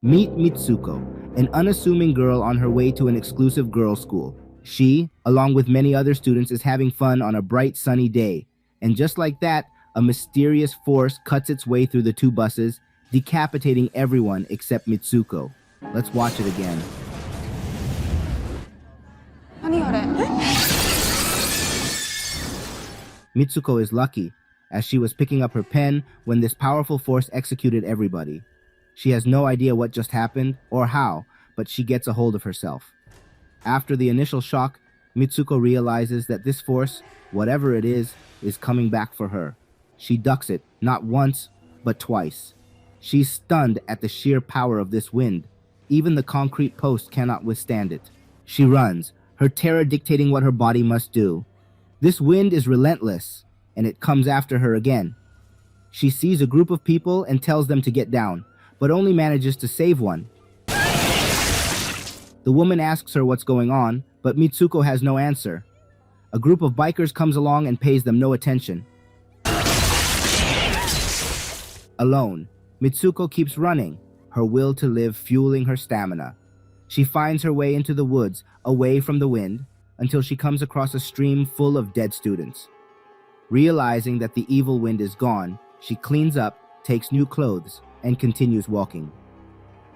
Meet Mitsuko, an unassuming girl on her way to an exclusive girls' school. She, along with many other students, is having fun on a bright sunny day. And just like that, a mysterious force cuts its way through the two buses, decapitating everyone except Mitsuko. Let's watch it again. 何あれ Mitsuko is lucky, as she was picking up her pen when this powerful force executed everybody. She has no idea what just happened or how, but she gets a hold of herself. After the initial shock, Mitsuko realizes that this force, whatever it is coming back for her. She ducks it, not once, but twice. She's stunned at the sheer power of this wind. Even the concrete post cannot withstand it. She runs, her terror dictating what her body must do. This wind is relentless, and it comes after her again. She sees a group of people and tells them to get down, but only manages to save one. The woman asks her what's going on, but Mitsuko has no answer. A group of bikers comes along and pays them no attention. Alone, Mitsuko keeps running, her will to live fueling her stamina. She finds her way into the woods, away from the wind, until she comes across a stream full of dead students. Realizing that the evil wind is gone, she cleans up, takes new clothes, and continues walking.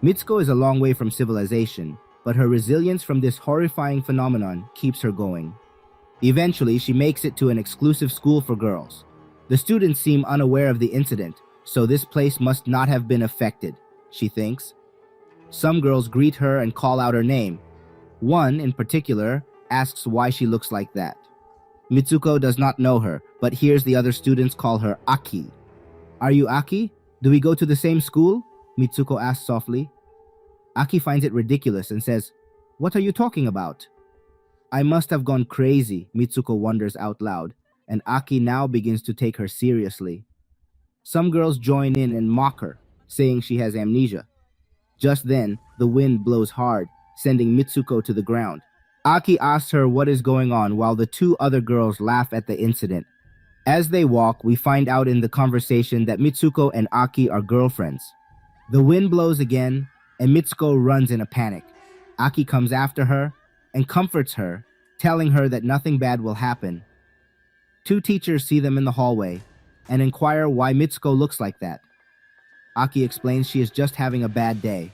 Mitsuko is a long way from civilization, but her resilience from this horrifying phenomenon keeps her going. Eventually, she makes it to an exclusive school for girls. The students seem unaware of the incident, so this place must not have been affected, she thinks. Some girls greet her and call out her name. One, in particular, asks why she looks like that. Mitsuko does not know her, but hears the other students call her Aki. "Are you Aki? Do we go to the same school?" Mitsuko asks softly. Aki finds it ridiculous and says, "What are you talking about?" "I must have gone crazy," Mitsuko wonders out loud, and Aki now begins to take her seriously. Some girls join in and mock her, saying she has amnesia. Just then, the wind blows hard, sending Mitsuko to the ground. Aki asks her what is going on while the two other girls laugh at the incident. As they walk, we find out in the conversation that Mitsuko and Aki are girlfriends. The wind blows again, and Mitsuko runs in a panic. Aki comes after her and comforts her, telling her that nothing bad will happen. Two teachers see them in the hallway and inquire why Mitsuko looks like that. Aki explains she is just having a bad day.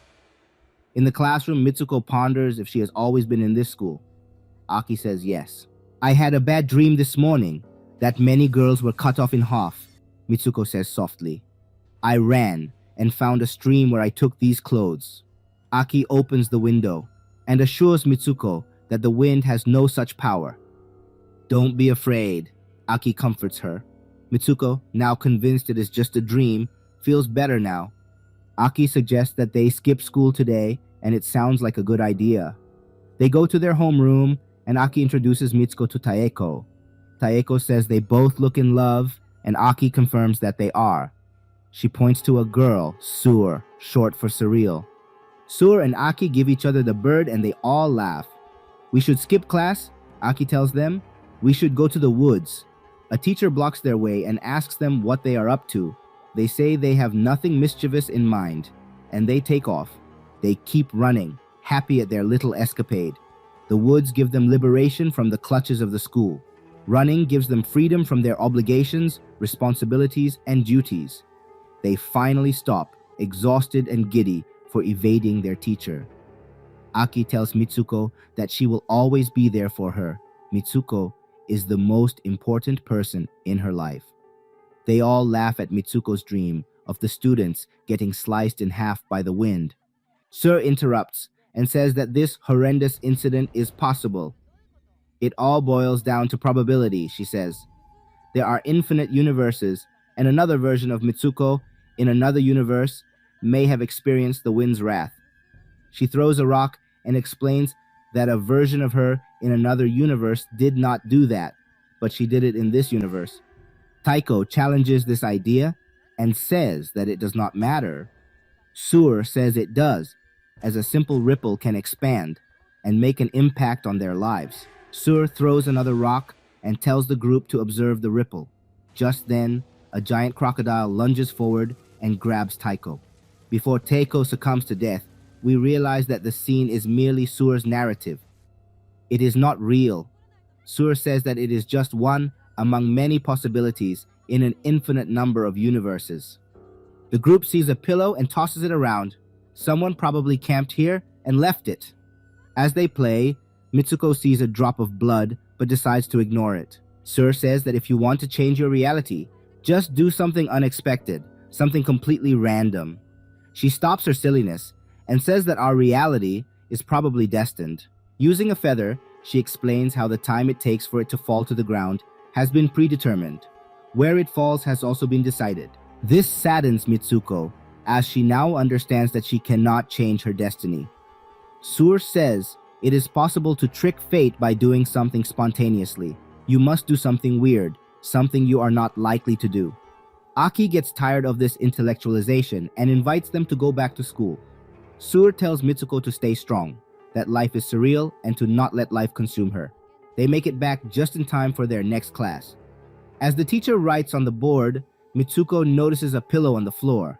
In the classroom, Mitsuko ponders if she has always been in this school. Aki says yes. "I had a bad dream this morning that many girls were cut off in half," Mitsuko says softly. "I ran and found a stream where I took these clothes." Aki opens the window and assures Mitsuko that the wind has no such power. "Don't be afraid," Aki comforts her. Mitsuko, now convinced it is just a dream, feels better now. Aki suggests that they skip school today, and it sounds like a good idea. They go to their homeroom, and Aki introduces Mitsuko to Taeko. Taeko says they both look in love, and Aki confirms that they are. She points to a girl, Sur, short for surreal. Sur and Aki give each other the bird, and they all laugh. "We should skip class," Aki tells them. "We should go to the woods." A teacher blocks their way and asks them what they are up to. They say they have nothing mischievous in mind, and they take off. They keep running, happy at their little escapade. The woods give them liberation from the clutches of the school. Running gives them freedom from their obligations, responsibilities, and duties. They finally stop, exhausted and giddy, for evading their teacher. Aki tells Mitsuko that she will always be there for her. Mitsuko is the most important person in her life. They all laugh at Mitsuko's dream of the students getting sliced in half by the wind. Sir interrupts and says that this horrendous incident is possible. "It all boils down to probability," she says. "There are infinite universes, and another version of Mitsuko in another universe may have experienced the wind's wrath." She throws a rock and explains that a version of her in another universe did not do that, but she did it in this universe. Taiko challenges this idea and says that it does not matter. Sur says it does, as a simple ripple can expand and make an impact on their lives. Sur throws another rock and tells the group to observe the ripple. Just then, a giant crocodile lunges forward and grabs Taiko. Before Teiko succumbs to death, we realize that the scene is merely Sur's narrative. It is not real. Sur says that it is just one among many possibilities in an infinite number of universes. The group sees a pillow and tosses it around. Someone probably camped here and left it. As they play, Mitsuko sees a drop of blood but decides to ignore it. Sur says that if you want to change your reality, just do something unexpected, something completely random. She stops her silliness and says that our reality is probably destined. Using a feather, she explains how the time it takes for it to fall to the ground has been predetermined. Where it falls has also been decided. This saddens Mitsuko, as she now understands that she cannot change her destiny. Sur says it is possible to trick fate by doing something spontaneously. You must do something weird, something you are not likely to do. Aki gets tired of this intellectualization and invites them to go back to school. Sur tells Mitsuko to stay strong, that life is surreal and to not let life consume her. They make it back just in time for their next class. As the teacher writes on the board, Mitsuko notices a pillow on the floor.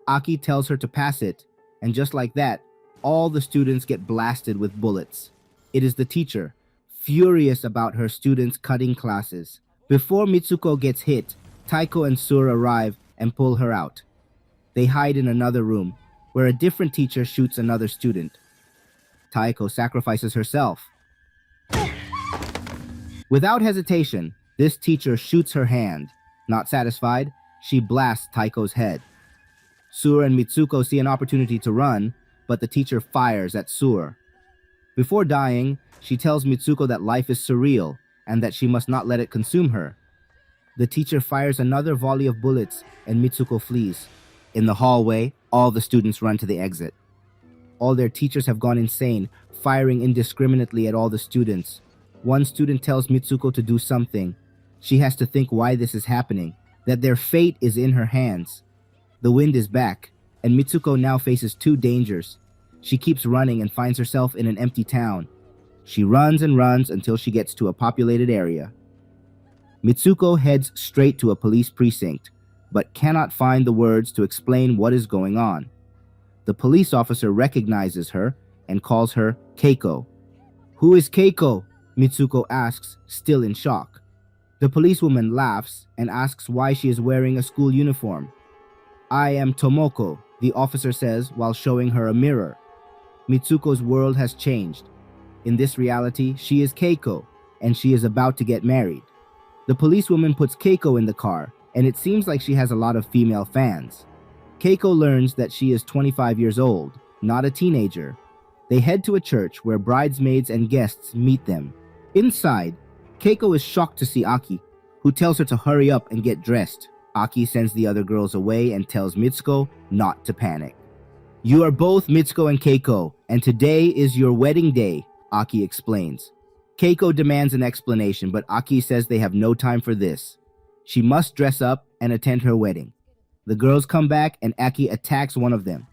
Aki tells her to pass it, and just like that, all the students get blasted with bullets. It is the teacher, furious about her students cutting classes. Before Mitsuko gets hit, Taiko and Sur arrive and pull her out. They hide in another room, where a different teacher shoots another student. Taiko sacrifices herself. Without hesitation, this teacher shoots her hand. Not satisfied, she blasts Taiko's head. Sur and Mitsuko see an opportunity to run, but the teacher fires at Sur. Before dying, she tells Mitsuko that life is surreal and that she must not let it consume her. The teacher fires another volley of bullets and Mitsuko flees. In the hallway, all the students run to the exit. All their teachers have gone insane, firing indiscriminately at all the students. One student tells Mitsuko to do something. She has to think why this is happening, that their fate is in her hands. The wind is back, and Mitsuko now faces two dangers. She keeps running and finds herself in an empty town. She runs and runs until she gets to a populated area. Mitsuko heads straight to a police precinct, but cannot find the words to explain what is going on. The police officer recognizes her and calls her Keiko. "Who is Keiko?" Mitsuko asks, still in shock. The policewoman laughs and asks why she is wearing a school uniform. "I am Tomoko," the officer says while showing her a mirror. Mitsuko's world has changed. In this reality, she is Keiko, and she is about to get married. The policewoman puts Keiko in the car, and it seems like she has a lot of female fans. Keiko learns that she is 25 years old, not a teenager. They head to a church where bridesmaids and guests meet them. Inside, Keiko is shocked to see Aki, who tells her to hurry up and get dressed. Aki sends the other girls away and tells Mitsuko not to panic. "You are both Mitsuko and Keiko, and today is your wedding day," Aki explains. Keiko demands an explanation, but Aki says they have no time for this. She must dress up and attend her wedding. The girls come back and Aki attacks one of them.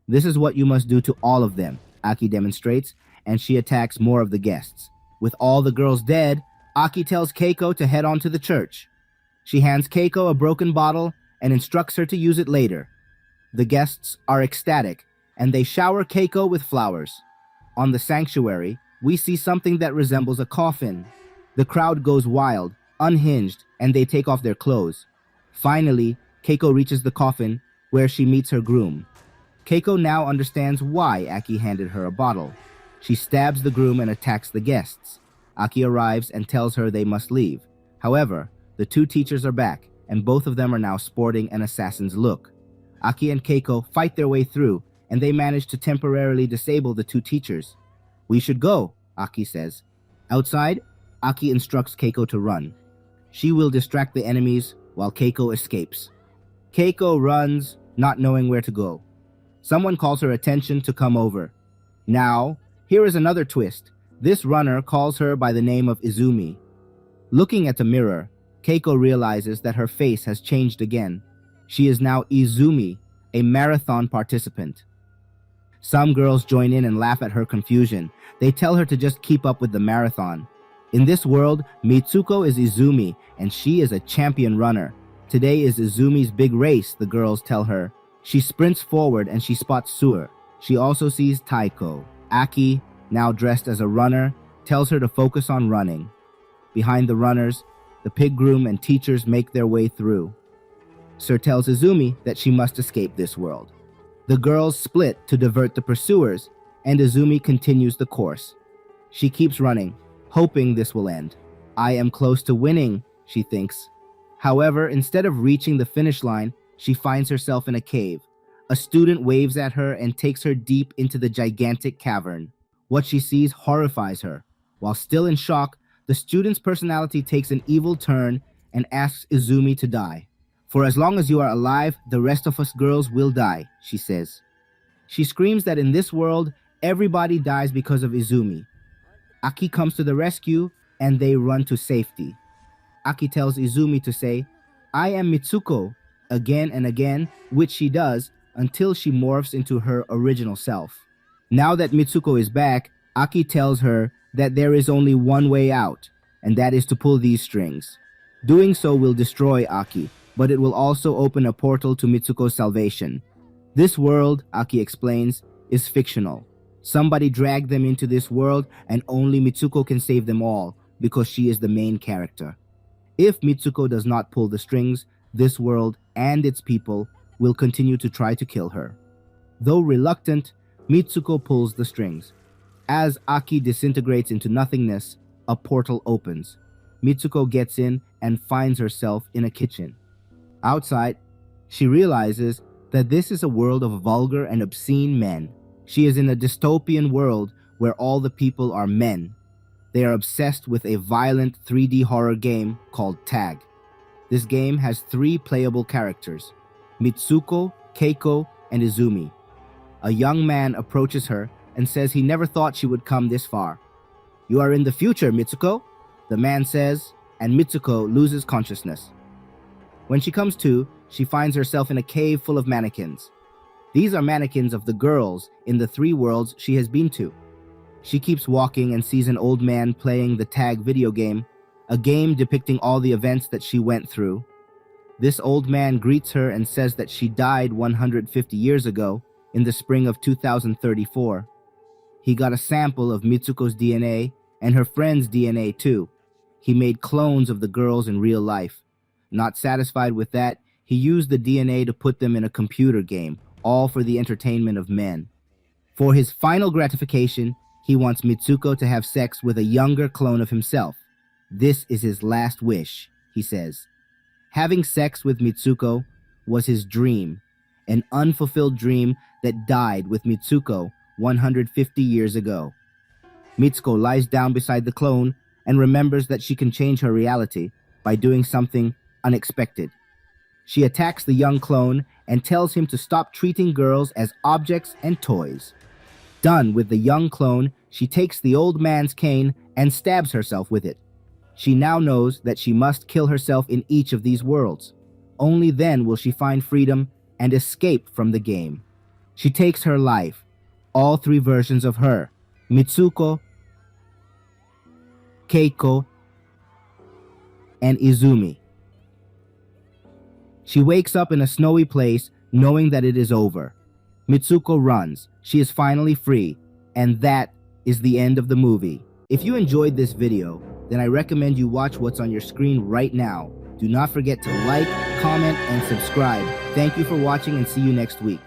"This is what you must do to all of them," Aki demonstrates, and she attacks more of the guests. With all the girls dead, Aki tells Keiko to head on to the church. She hands Keiko a broken bottle and instructs her to use it later. The guests are ecstatic, and they shower Keiko with flowers. On the sanctuary, we see something that resembles a coffin. The crowd goes wild, unhinged, and they take off their clothes. Finally, Keiko reaches the coffin, where she meets her groom. Keiko now understands why Aki handed her a bottle. She stabs the groom and attacks the guests. Aki arrives and tells her they must leave. However, the two teachers are back, and both of them are now sporting an assassin's look. Aki and Keiko fight their way through, and they manage to temporarily disable the two teachers. "We should go," Aki says. Outside, Aki instructs Keiko to run. She will distract the enemies while Keiko escapes. Keiko runs, not knowing where to go. Someone calls her attention to come over. Now, here is another twist. This runner calls her by the name of Izumi. Looking at the mirror, Keiko realizes that her face has changed again. She is now Izumi, a marathon participant. Some girls join in and laugh at her confusion. They tell her to just keep up with the marathon. In this world, Mitsuko is Izumi, and she is a champion runner. Today is Izumi's big race, the girls tell her. She sprints forward and she spots Suer. She also sees Taiko. Aki, now dressed as a runner, tells her to focus on running. Behind the runners, the pig groom and teachers make their way through. Sir tells Izumi that she must escape this world. The girls split to divert the pursuers, and Izumi continues the course. She keeps running, hoping this will end. I am close to winning, she thinks. However, instead of reaching the finish line, she finds herself in a cave. A student waves at her and takes her deep into the gigantic cavern. What she sees horrifies her. While still in shock, the student's personality takes an evil turn and asks Izumi to die. For as long as you are alive, the rest of us girls will die, she says. She screams that in this world, everybody dies because of Izumi. Aki comes to the rescue and they run to safety. Aki tells Izumi to say, I am Mitsuko, again and again, which she does until she morphs into her original self. Now that Mitsuko is back, Aki tells her that there is only one way out, and that is to pull these strings. Doing so will destroy Aki, but it will also open a portal to Mitsuko's salvation. This world, Aki explains, is fictional. Somebody dragged them into this world and only Mitsuko can save them all because she is the main character. If Mitsuko does not pull the strings, this world and its people will continue to try to kill her. Though reluctant, Mitsuko pulls the strings. As Aki disintegrates into nothingness, a portal opens. Mitsuko gets in and finds herself in a kitchen. Outside, she realizes that this is a world of vulgar and obscene men. She is in a dystopian world where all the people are men. They are obsessed with a violent 3D horror game called Tag. This game has 3 playable characters, Mitsuko, Keiko, and Izumi. A young man approaches her and says he never thought she would come this far. You are in the future, Mitsuko, the man says, and Mitsuko loses consciousness. When she comes to, she finds herself in a cave full of mannequins. These are mannequins of the girls in the 3 worlds she has been to. She keeps walking and sees an old man playing the Tag video game, a game depicting all the events that she went through. This old man greets her and says that she died 150 years ago in the spring of 2034. He got a sample of Mitsuko's DNA and her friend's DNA too. He made clones of the girls in real life. Not satisfied with that, he used the DNA to put them in a computer game, all for the entertainment of men. For his final gratification, he wants Mitsuko to have sex with a younger clone of himself. This is his last wish, he says. Having sex with Mitsuko was his dream, an unfulfilled dream that died with Mitsuko 150 years ago. Mitsuko lies down beside the clone and remembers that she can change her reality by doing something unexpected. She attacks the young clone and tells him to stop treating girls as objects and toys. Done with the young clone, she takes the old man's cane and stabs herself with it. She now knows that she must kill herself in each of these worlds. Only then will she find freedom and escape from the game. She takes her life, all 3 versions of her, Mitsuko, Keiko, and Izumi. She wakes up in a snowy place knowing that it is over. Mitsuko runs. She is finally free. And that is the end of the movie. If you enjoyed this video, then I recommend you watch what's on your screen right now. Do not forget to like, comment, and subscribe. Thank you for watching and see you next week.